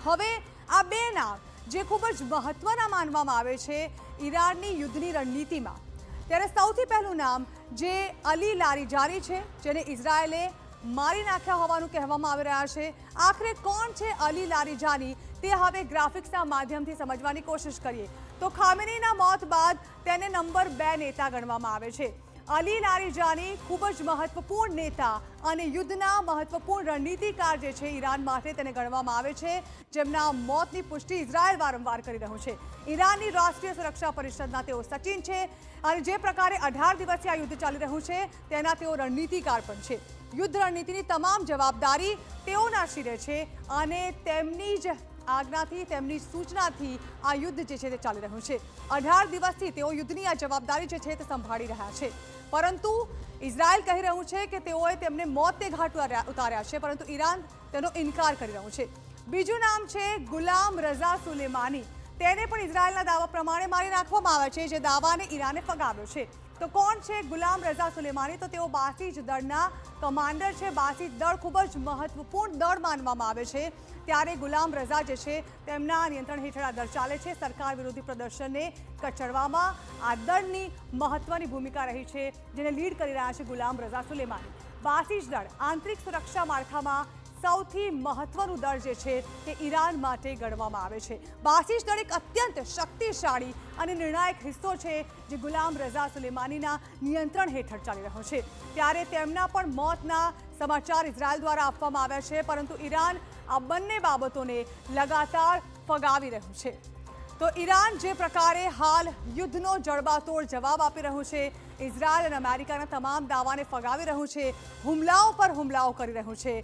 હવે આ બે નામ જે ખૂબ જ મહત્વના માનવામાં આવે છે ઈરાનની યુદ્ધની રણનીતિમાં, ત્યારે સૌથી પહેલું નામ જે અલી લારીજાની છે, જેને ઇઝરાયેલે મારી નાખ્યા હોવાનું કહેવામાં આવી રહ્યા છે. આખરે કોણ છે અલી લારીજાની, તે હવે ગ્રાફિક્સના માધ્યમથી સમજવાની કોશિશ કરીએ તો ખામેનીના મોત બાદ તેને નંબર 2 નેતા ગણવામાં આવે છે. અલી લારીજાની ખૂબ જ મહત્વપૂર્ણ નેતા અને યુદ્ધના મહત્વપૂર્ણ રણનીતિકાર જે છે ઈરાન માટે તેને ગણવામાં આવે છે, જેમના મોતની પુષ્ટિ ઇઝરાયલ વારંવાર કરી રહ્યું છે. ઈરાનની રાષ્ટ્રીય સુરક્ષા પરિષદના તેઓ સચિવ છે અને જે પ્રકારે 18 દિવસથી આ યુદ્ધ ચાલી રહ્યું છે તેના તેઓ રણનીતિકાર પણ છે. યુદ્ધ રણનીતિની તમામ જવાબદારી તેઓના શિરે છે અને તેમની જ આજ્ઞાથી, તેમની સૂચનાથી આ યુદ્ધ જે છે તે ચાલી રહ્યું છે. 18 દિવસથી તેઓ યુદ્ધની આ જવાબદારી જે છે તે સંભાળી રહ્યા છે, પરંતુ ઇઝરાયલ કહી રહ્યું છે કે તેઓએ તેમને મોતને ઘાટ ઉતાર્યા છે, પરંતુ ઈરાન તેનો ઇનકાર કરી રહ્યું છે. બીજું નામ છે ગુલામ રઝા સુલેમાની. તેને પણ ઇઝરાયલના દાવા પ્રમાણે મારી નાખવામાં આવે છે, જે દાવાને ઈરાને ફગાવ્યો છે. તો કોણ છે ગુલામ રઝા સુલેમાની? તો તેઓ બાસિજ દળના કમાન્ડર છે. બાસિજ દળ ખૂબ જ મહત્વપૂર્ણ દળ માનવામાં આવે છે, ત્યારે ગુલામ રઝા જે છે તેમના નિયંત્રણ હેઠળ આ દળ ચાલે છે. સરકાર વિરોધી પ્રદર્શનને કચડવામાં આ દળની મહત્વની ભૂમિકા રહી છે, જેને લીડ કરી રહ્યા છે ગુલામ રઝા સુલેમાની. બાસિજ દળ આંતરિક સુરક્ષા માળખામાં સૌથી મહત્વનું દળ જે છે તે ઈરાન માટે ગણવામાં આવે છે. બાસિજ દળ એક અત્યંત શક્તિશાળી અને નિર્ણાયક હિસ્સો છે જે ગુલામ રઝા સુલેમાનીના નિયંત્રણ હેઠળ ચાલી રહ્યો છે. ત્યારે તેમના પણ મોતના સમાચાર ઇઝરાયલ દ્વારા આપવામાં આવ્યા છે, પરંતુ ઈરાન આ બંને બાબતોને લગાતાર ફગાવી રહ્યું છે. તો ઈરાન જે પ્રકારે હાલ યુદ્ધનો જડબાતોડ જવાબ આપી રહ્યું છે, ઇઝરાયલ અને અમેરિકાના તમામ દાવાને ફગાવી રહ્યું છે, હુમલાઓ પર હુમલાઓ કરી રહ્યું છે